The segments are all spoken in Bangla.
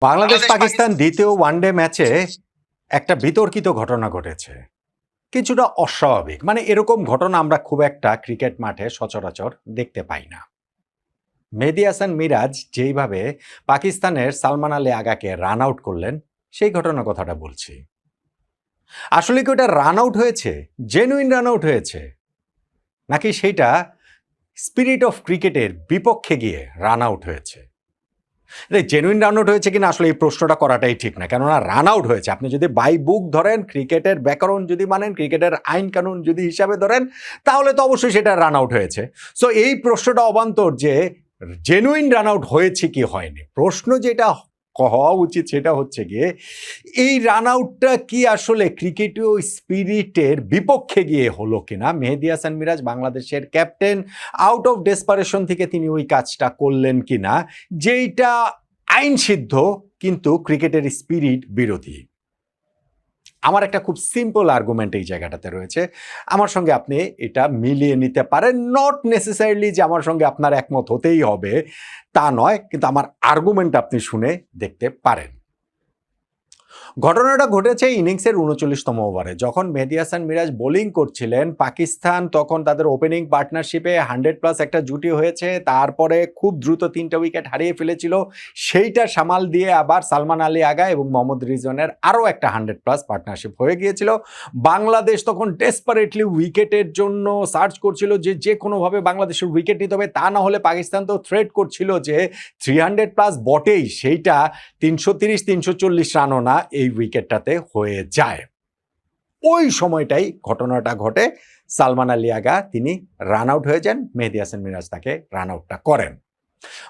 বাংলাদেশ পাকিস্তান দ্বিতীয় ওয়ানডে ম্যাচে একটা বিতর্কিত ঘটনা ঘটেছে, কিছুটা অস্বাভাবিক। মানে এরকম ঘটনা আমরা খুব একটা ক্রিকেট মাঠে সচরাচর দেখতে পাই না। মেহেদী হাসান মিরাজ যেইভাবে পাকিস্তানের সালমান আলী আগাকে রান আউট করলেন, সেই ঘটনার কথাটা বলছি। আসলে কি ওটা রান আউট হয়েছে, জেনুইন রান আউট হয়েছে, নাকি সেইটা স্পিরিট অফ ক্রিকেটের বিপক্ষে গিয়ে রান আউট হয়েছে? জেনুইন রান আউট হয়েছে কিনা আসলে এই প্রশ্নটা করাটাই ঠিক না, কেননা রান আউট হয়েছে। আপনি যদি বাই বুক ধরেন, ক্রিকেটের ব্যাকরণ যদি মানেন, ক্রিকেটের আইন কানুন যদি হিসাবে ধরেন, তাহলে তো অবশ্যই সেটা রান আউট হয়েছে। সো এই প্রশ্নটা অবান্তর যে জেনুইন রান আউট হয়েছে কি হয়নি। প্রশ্ন যেটা হওয়া উচিত সেটা হচ্ছে গিয়ে এই রান আউটটা কি আসলে ক্রিকেটীয় স্পিরিটের বিপক্ষে গিয়ে হলো কিনা। মেহেদী হাসান মিরাজ বাংলাদেশের ক্যাপ্টেন, আউট অফ ডেসপারেশন থেকে তিনি ওই কাজটা করলেন কিনা, যেইটা আইন সিদ্ধ কিন্তু ক্রিকেটের স্পিরিট বিরোধী। আমার একটা খুব সিম্পল আর্গুমেন্ট এই জায়গাটাতে রয়েছে, আমার সঙ্গে আপনি এটা মিলিয়ে নিতে পারেন। নট নেসেসারিলি যে আমার সঙ্গে আপনার একমত হতেই হবে তা নয়, কিন্তু আমার আর্গুমেন্ট আপনি শুনে দেখতে পারেন। ঘটনাটা ঘটেছে ইনিংসের 39তম ওভারে, যখন মেহেদী হাসান মিরাজ বোলিং করছিলেন। পাকিস্তান তখন তাদের ওপেনিং পার্টনারশিপে 100+ একটা জুটি হয়েছে, তারপরে খুব দ্রুত 3টা উইকেট হারিয়ে ফেলেছিল। সেইটা সামাল দিয়ে আবার সালমান আলী আগা এবং মোহাম্মদ রিজওয়ানের আরও একটা 100+ পার্টনারশিপ হয়ে গিয়েছিল। বাংলাদেশ তখন ডেসপারেটলি উইকেটের জন্য সার্চ করছিল, যে কোনোভাবে বাংলাদেশের উইকেট নিতে হবে, তা না হলে পাকিস্তান তো থ্রেট করছিল যে 300+ বটেই, সেইটা 330-340 রানও না এই উইকেটটাতে হয়ে যায়। ওই সময়টাই ঘটনাটা ঘটে, সালমান আলী আগা তিনি রান আউট হয়ে যান, মেহেদী হাসান মিরাজ তাকে রান আউটটা করেন।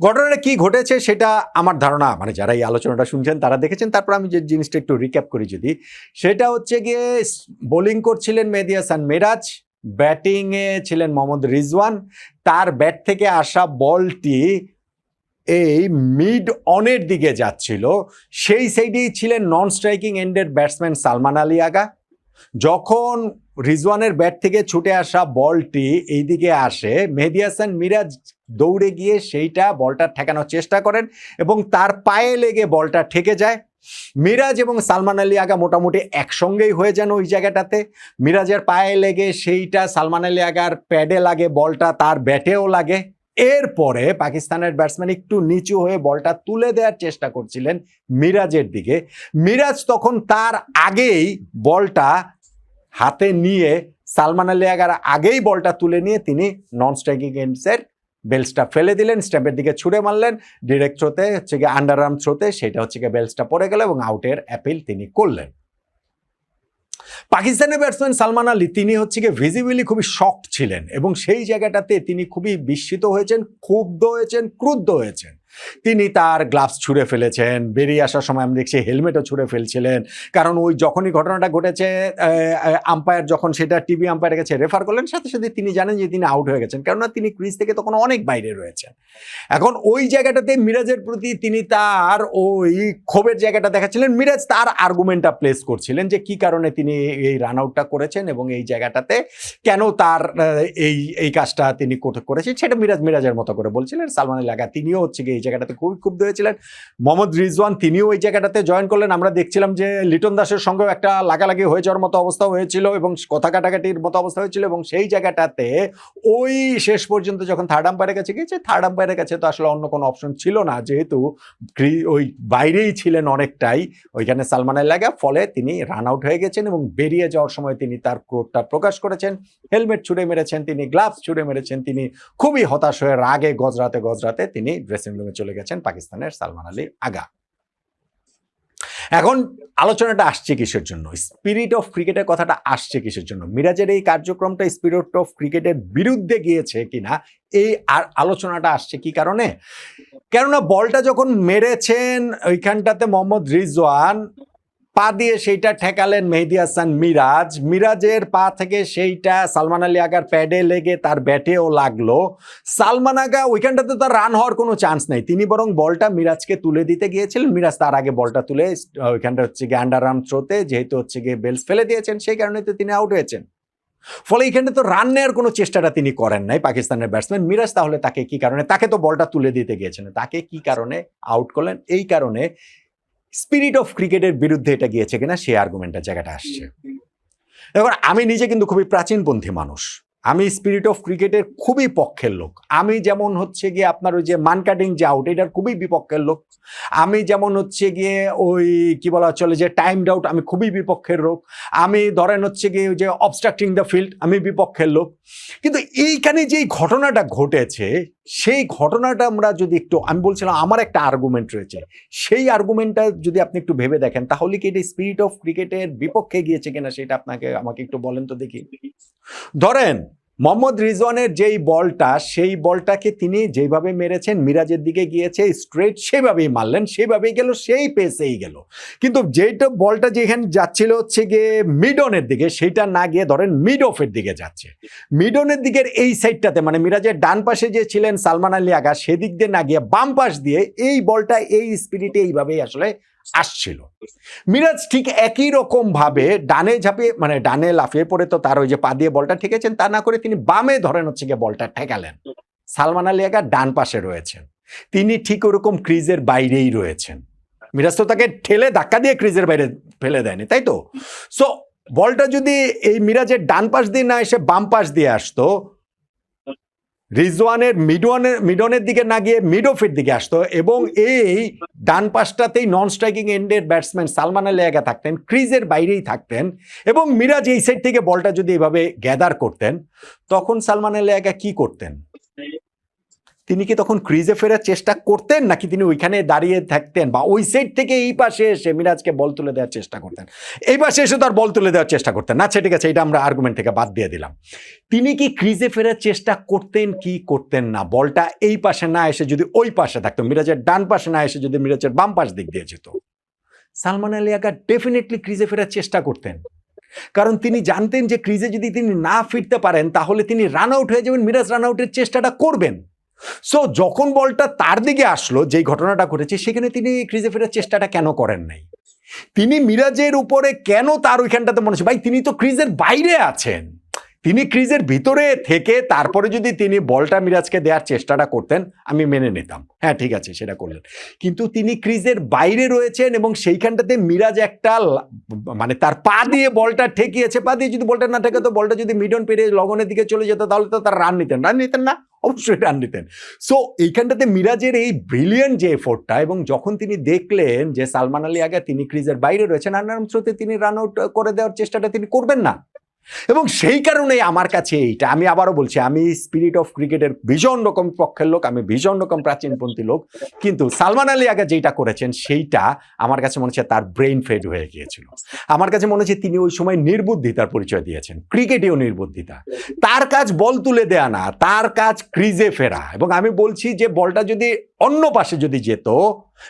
ঘটনাটা কি ঘটেছে সেটা আমার ধারণা, মানে যারা এই আলোচনাটা শুনছেন তারা দেখেছেন। তারপর আমি যে জিনিসটা একটু রিক্যাপ করি, যদি সেটা হচ্ছে গিয়ে বোলিং করছিলেন মেহেদী হাসান মিরাজ, ব্যাটিংয়ে ছিলেন মোহাম্মদ রিজওয়ান। তার ব্যাট থেকে আসা বলটি এই মিড অনের দিকে যাচ্ছিল, সেই সাইডেই ছিলেন নন স্ট্রাইকিং এন্ডের ব্যাটসম্যান সালমান আলী আগা। যখন রিজওয়ানের ব্যাট থেকে ছুটে আসা বলটি এই দিকে আসে, মেহেদী হাসান মিরাজ দৌড়ে গিয়ে সেইটা বলটা ঠেকানোর চেষ্টা করেন এবং তার পায়ে লেগে বলটা ঠেকে যায়। মিরাজ এবং সালমান আলী আগা মোটামুটি একসঙ্গেই হয়ে যান ওই জায়গাটাতে। মিরাজের পায়ে লেগে সেইটা সালমান আলী আগার প্যাডে লাগে, বলটা তার ব্যাটেও লাগে। এরপরে পাকিস্তানের ব্যাটসম্যান একটু নিচু হয়ে বলটা তুলে দেওয়ার চেষ্টা করছিলেন মিরাজের দিকে। মিরাজ তখন তার আগেই বলটা হাতে নিয়ে, সালমান আলী আগার আগেই বলটা তুলে নিয়ে তিনি নন স্ট্রাইকিং এন্ডসের বেলসটা ফেলে দিলেন, স্ট্যাম্পের দিকে ছুড়ে মারলেন। ডিরেক্ট থ্রোতে হচ্ছে গিয়ে আন্ডার আর্ম থ্রোতে সেটা হচ্ছে গিয়ে বেলসটা পড়ে গেল এবং আউটের অ্যাপিল তিনি করলেন। পাকিস্তানের ব্যাটসম্যান সালমান আলী তিনি হচ্ছে গিয়ে ভিজিবিলি খুবই শকড ছিলেন এবং সেই জায়গাটাতে তিনি খুবই বিস্মিত হয়েছেন, ক্ষুব্ধ হয়েছেন, ক্রুদ্ধ হয়েছেন। তিনি তার গ্লাভস ছুঁড়ে ফেলেছেন, বেরিয়ে আসার সময় আমি দেখছি হেলমেটও ছুঁড়ে ফেলছিলেন। কারণ ওই যখনই ঘটনাটা ঘটেছে, আম্পায়ার যখন সেটা টিভি আম্পায়ারের কাছে রেফার করলেন, সাথে সাথে তিনি জানেন যে তিনি আউট হয়ে গেছেন, কেননা তিনি ক্রিজ থেকে তখন অনেক বাইরে রয়েছেন। এখন ওই জায়গাটাতে মিরাজের প্রতি তিনি তার ওই ক্ষোভের জায়গাটা দেখাচ্ছিলেন। মিরাজ তার আর্গুমেন্টটা প্লেস করছিলেন যে কি কারণে তিনি এই রান আউটটা করেছেন এবং এই জায়গাটাতে কেন তার এই কাজটা তিনি করেছেন, সেটা মিরাজের মতো করে বলছিলেন। সালমান আলী আগা তিনিও হচ্ছে গিয়ে এই জায়গাটাতে খুবই ক্ষুব্ধ হয়েছিলেন। মোহাম্মদ রিজওয়ান তিনিও ওই জায়গাটাতে জয়েন করলেন। আমরা দেখছিলাম যে লিটন দাসের সঙ্গেও একটা লাগালাগি হয়ে যাওয়ার মতো অবস্থা হয়েছিল এবং কথা কাটাকাটির মতো অবস্থা হয়েছিল এবং সেই জায়গাটাতে ওই শেষ পর্যন্ত যখন থার্ড আম্পায়ারের কাছে গিয়েছে, থার্ড আম্পায়ারের কাছে তো আসলে অন্য কোনো অপশন ছিল না, যেহেতু ওই বাইরেই ছিলেন অনেকটাই ওইখানে সালমান আলী আগা। ফলে তিনি রান আউট হয়ে গেছেন এবং বেরিয়ে যাওয়ার সময় তিনি তার ক্রোধটা প্রকাশ করেছেন। হেলমেট ছুঁড়ে মেরেছেন তিনি, গ্লাভস ছুঁড়ে মেরেছেন তিনি, খুবই হতাশ হয়ে রাগে গজরাতে তিনি ড্রেসিং রুমে চলে গেছেন পাকিস্তানের সালমান আলী আগা। এখন আলোচনাটা আসছে কিসের জন্য, স্পিরিট অফ ক্রিকেটের কথাটা আসছে কিসের জন্য, মিরাজের এই কার্যক্রমটা স্পিরিট অফ ক্রিকেটের বিরুদ্ধে গিয়েছে কিনা, এই আলোচনাটা আসছে কি কারণে? কেননা বলটা যখন মেরেছেন ওইখানটাতে মোহাম্মদ রিজওয়ান পা দিয়ে সেইটা ঠেকালেন মেহেদী হাসান মিরাজ, মিরাজের পা থেকে সেইটা সালমান আলী আগার প্যাডে লেগে তার ব্যাটেও লাগলো। সালমান আগা ওইখানটাতে তার রান হওয়ার কোনো চান্স নেই, তিনি বরং বলটা মিরাজকে তুলে দিতে গিয়েছিলেন। মিরাজ তার আগে বলটা তুলে ওইখানটা হচ্ছে গিয়ে আন্ডার আর্ম থ্রোতে যেহেতু হচ্ছে গিয়ে বেলস ফেলে দিয়েছেন, সেই কারণে তো তিনি আউট হয়েছেন। ফলে এখানে তো রান নেওয়ার কোনো চেষ্টাটা তিনি করেন নাই পাকিস্তানের ব্যাটসম্যান মিরাজ। তাহলে তাকে কি কারণে, তাকে তো বলটা তুলে দিতে গিয়েছেন, তাকে কি কারণে আউট করলেন? এই কারণে স্পিরিট অফ ক্রিকেটের বিরুদ্ধে এটা গিয়েছে কিনা সেই আর্গুমেন্টের জায়গাটা আসছে। এবার আমি নিজে কিন্তু খুবই প্রাচীনপন্থী মানুষ, আমি স্পিরিট অফ ক্রিকেটের খুবই পক্ষের লোক। আমি যেমন হচ্ছে গিয়ে আপনার ওই যে মান কাটিং যে আউট, এটার খুবই বিপক্ষের লোক। আমি যেমন হচ্ছে গিয়ে ওই কি বলা চলে যে টাইম আউট, আমি খুবই বিপক্ষের লোক। আমি ধরেন হচ্ছে গিয়ে ওই যে অবস্ট্রাক্টিং দ্য ফিল্ড, আমি বিপক্ষের লোক। কিন্তু এইখানে যেই ঘটনাটা ঘটেছে, সেই ঘটনাটা আমরা যদি একটু, আমি বলছিলাম আমার একটা আর্গুমেন্ট রয়েছে, সেই আর্গুমেন্টটা যদি আপনি একটু ভেবে দেখেন, তাহলে কি এটা স্পিরিট অফ ক্রিকেটের বিপক্ষে গিয়েছে কিনা সেটা আমাকে একটু বলেন তো দেখি। ধরেন মোহাম্মদ রিজওয়ানের যেই বলটা, সেই বলটাকে তিনি যেভাবে মেরেছেন, মিরাজের দিকে গিয়েছে স্ট্রেট, সেভাবেই মারলেন, সেভাবেই গেল, সেই পেসেই গেল। কিন্তু যেটা বলটা যেখানে যাচ্ছিল হচ্ছে গিয়ে মিডনের দিকে, সেইটা না গিয়ে ধরেন মিড অফের দিকে যাচ্ছে। মিডনের দিকের এই সাইডটাতে, মানে মিরাজের ডান পাশে যে ছিলেন সালমান আলী আগা, সেদিক দিয়ে না গিয়ে বাম পাশ দিয়ে এই বলটা এই স্পিরিটে এইভাবেই আসলে আসছিল। মিরাজ ঠিক একই রকম ভাবে ডানে ঝাঁপিয়ে, মানে ডানে লাফিয়ে পড়ে তো তার ওই যে পা দিয়ে বলটা ঠেকেছেন, তা না করে তিনি বামে ধরেন হচ্ছে গিয়ে বলটা ঠেকালেন। সালমান আলী আগা ডান পাশে রয়েছেন, তিনি ঠিক ওরকম ক্রিজের বাইরেই রয়েছেন। মিরাজ তো তাকে ঠেলে ধাক্কা দিয়ে ক্রিজের বাইরে ফেলে দেয়নি, তাই তো? সো বলটা যদি এই মিরাজের ডান পাশ দিয়ে না এসে বাম পাশ দিয়ে আসতো, রিজওয়ানের মিডনের দিকে না গিয়ে মিড অফের দিকে আসতো, এবং এই ডান পাশটাতেই নন স্ট্রাইকিং এন্ডের ব্যাটসম্যান সালমান আলী আগা থাকতেন, ক্রিজের বাইরেই থাকতেন, এবং মিরাজ এই সাইড থেকে বলটা যদি এভাবে গ্যাদার করতেন, তখন সালমান আলী আগা কি করতেন? তিনি কি তখন ক্রিজে ফেরার চেষ্টা করতেন, নাকি তিনি ওইখানে দাঁড়িয়ে থাকতেন, বা ওই সাইড থেকে এই পাশে এসে মিরাজকে বল তুলে দেওয়ার চেষ্টা করতেন? এই পাশে এসে তার বল তুলে দেওয়ার চেষ্টা করতেন না, ঠিক আছে, এটা আমরা আর্গুমেন্ট থেকে বাদ দিয়ে দিলাম। তিনি কি ক্রিজে ফেরার চেষ্টা করতেন কি করতেন না? বলটা এই পাশে না এসে যদি ওই পাশে থাকতো, মিরাজের ডান পাশে না এসে যদি মিরাজের বাম পাশ দিক দিয়ে যেত, সালমান আলী আগা ডেফিনেটলি ক্রিজে ফেরার চেষ্টা করতেন। কারণ তিনি জানতেন যে ক্রিজে যদি তিনি না ফিরতে পারেন, তাহলে তিনি রান আউট হয়ে যাবেন, মিরাজ রান আউটের চেষ্টাটা করবেন। সো যখন বলটা তার দিকে আসলো, যেই ঘটনাটা ঘটেছে, সেখানে তিনি ক্রিজে ফেরার চেষ্টাটা কেন করেন নাই? তিনি মিরাজের উপরে কেন তার ওইখানটাতে মনে হচ্ছে, ভাই তিনি তো ক্রিজের বাইরে আছেন, তিনি ক্রিজের ভিতরে থেকে তারপরে যদি তিনি বলটা মিরাজকে দেওয়ার চেষ্টাটা করতেন, আমি মেনে নিতাম, হ্যাঁ ঠিক আছে সেটা করলেন। কিন্তু তিনি ক্রিজের বাইরে রয়েছেন, এবং সেইখানটাতে মিরাজ একটা মানে তার পা দিয়ে বলটা ঠেকিয়েছে, পা দিয়ে যদি বলটা না ঠেকে তো বলটা যদি মিডন পেরিয়ে লগনের দিকে চলে যেত, তাহলে তো তার রান নিতেন না, অবশ্যই রান নিতেন। সো এইখানটাতে মিরাজের এই ব্রিলিয়ান্ট যে এফোর্টটা, এবং যখন তিনি দেখলেন যে সালমান আলী আগা তিনি ক্রিজের বাইরে রয়েছেন, আনাম স্রোতে তিনি রান আউট করে দেওয়ার চেষ্টাটা তিনি করবেন না। এবং সেই কারণেই আমার কাছে এইটা, আমি আবারও বলছি, আমি স্পিরিট অফ ক্রিকেটের ভীষণ রকম পক্ষের লোক, আমি ভীষণ রকম প্রাচীনপন্থী লোক, কিন্তু সালমান আলী আগা যেটা করেছেন সেইটা আমার কাছে মনে হচ্ছে তার ব্রেইন ফেড হয়ে গিয়েছিল। আমার কাছে মনে হচ্ছে তিনি ওই সময় নির্বুদ্ধিতার পরিচয় দিয়েছেন, ক্রিকেটেও নির্বুদ্ধিতা। তার কাজ বল তুলে দেয়া না, তার কাজ ক্রিজে ফেরা। এবং আমি বলছি যে বলটা যদি অন্য পাশে যদি যেত,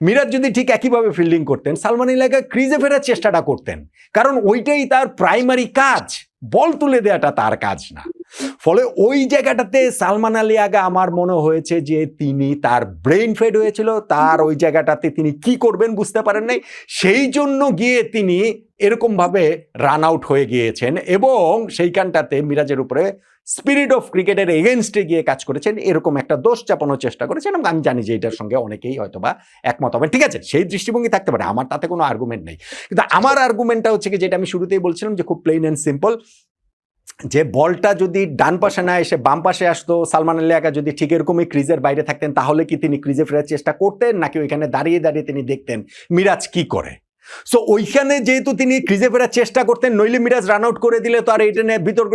মিরাজ যদি ঠিক একইভাবে ফিল্ডিং করতেন, সালমান আলী আগা ক্রিজে ফেরার চেষ্টাটা করতেন, কারণ ওইটাই তার প্রাইমারি কাজ, বল তুলে দেওয়াটা তার কাজ না। ফলে ওই জায়গাটাতে সালমান আলী আগা আমার মনে হয়েছে যে তিনি তার ব্রেইন ফেড হয়েছিল, তার ওই জায়গাটাতে তিনি কি করবেন বুঝতে পারেন নাই, সেই জন্য গিয়ে তিনি এরকম ভাবে রান আউট হয়ে গিয়েছেন, এবং সেইখানটাতে মিরাজের উপরে স্পিরিট অফ ক্রিকেটের এগেনস্টে গিয়ে কাজ করেছেন, এরকম একটা দোষ চাপানোর চেষ্টা করেছেন। এবং আমি জানি যে এটার সঙ্গে অনেকেই হয়তোবা একমত হবে, ঠিক আছে, সেই দৃষ্টিভঙ্গি থাকতে পারে, আমার তাতে কোনো আর্গুমেন্ট নেই। কিন্তু আমার আর্গুমেন্টটা হচ্ছে কি, যেটা আমি শুরুতেই বলছিলাম, যে খুব প্লেন অ্যান্ড সিম্পল, যে বলটা যদি ডান পাশে না এসে বাম পাশে আসতো, সালমান আলী আগা যদি ঠিক এরকমই ক্রিজের বাইরে থাকতেন, তাহলে কি তিনি ক্রিজে ফেরার চেষ্টা করতেন, নাকি ওইখানে দাঁড়িয়ে দাঁড়িয়ে তিনি দেখতেন মিরাজ কি করে? সো ওইখানে যেহেতু তিনি ক্রিজে ফেরার চেষ্টা করতেন, নইলে মিরাজ রান আউট করে দিলে তো আর এটা নিয়ে বিতর্ক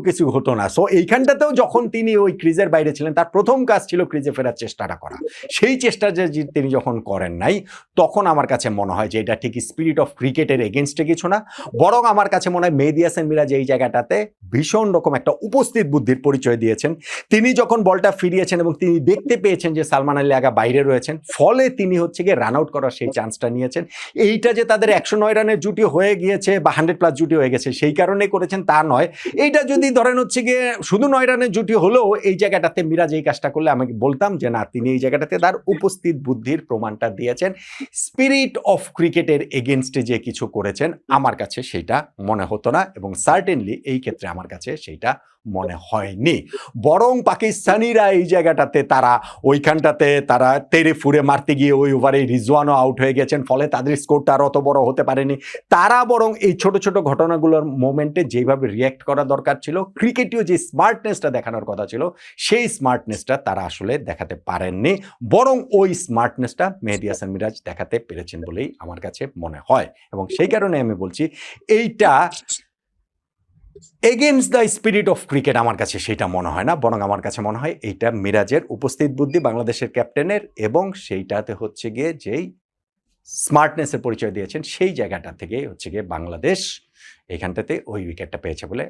কিছু হতো না। সো এইখানটাতেও যখন তিনি ওই ক্রিজের বাইরে ছিলেন, তার প্রথম কাজ ছিল ক্রিজে ফেরার চেষ্টাটা করা। সেই চেষ্টা যে তিনি যখন করেন নাই, তখন আমার কাছে মনে হয় যে এটা ঠিক স্পিরিট অফ ক্রিকেটের এগেনস্টে কিছু না, বরং আমার কাছে মনে হয় মেহেদী হাসান মিরাজ এই জায়গাটাতে ভীষণ রকম একটা উপস্থিত বুদ্ধির পরিচয় দিয়েছেন। তিনি যখন বলটা ফিরিয়েছেন এবং তিনি দেখতে পেয়েছেন যে সালমান আলী আগা বাইরে রয়েছেন, ফলে তিনি হচ্ছে গিয়ে রান আউট করার সেই চান্সটা নিয়েছেন। এইটা যে তাদের 109 রানের জুটি হয়ে গিয়েছে বা 100+ জুটি হয়ে গেছে সেই কারণে করেছেন তা নয়। এইটা যদি ধরেন হচ্ছে গিয়ে শুধু 9 রানের জুটি হলেও এই জায়গাটাতে মিরাজ এই কাজটা করলে আমি বলতাম যে না, তিনি এই জায়গাটাতে তার উপস্থিত বুদ্ধির প্রমাণটা দিয়েছেন। স্পিরিট অফ ক্রিকেটের এগেনস্টে যে কিছু করেছেন আমার কাছে সেইটা মনে হতো না, এবং সার্টেনলি এই ক্ষেত্রে আমার কাছে সেইটা মনে হয়নি। বরং পাকিস্তানিরা এই জায়গাটাতে ওইখানটাতে তারা তেড়ে ফুঁড়ে মারতে গিয়ে ওই ওভারে রিজওয়ানও আউট হয়ে গেছেন, ফলে তাদের স্কোরটা আর অত বড় হতে পারেনি। তারা বরং এই ছোট ছোট ঘটনাগুলোর মোমেন্টে যেভাবে রিয়্যাক্ট করা দরকার ছিল, ক্রিকেটীয় যে স্মার্টনেসটা দেখানোর কথা ছিল, সেই স্মার্টনেসটা তারা আসলে দেখাতে পারেননি। বরং ওই স্মার্টনেসটা মেহেদী হাসান মিরাজ দেখাতে পেরেছেন বলেই আমার কাছে মনে হয়। এবং সেই কারণে আমি বলছি এইটা against the spirit of cricket আমার কাছে সেটা মনে হয় না, বরং আমার কাছে মনে হয় এইটা মিরাজের উপস্থিত বুদ্ধি, বাংলাদেশের ক্যাপ্টেনের, এবং সেইটাতে হচ্ছে গিয়ে যেই স্মার্টনেসের পরিচয় দিয়েছেন সেই জায়গাটা থেকে হচ্ছে গিয়ে বাংলাদেশ এখানটাতে ওই উইকেটটা পেয়েছে বলে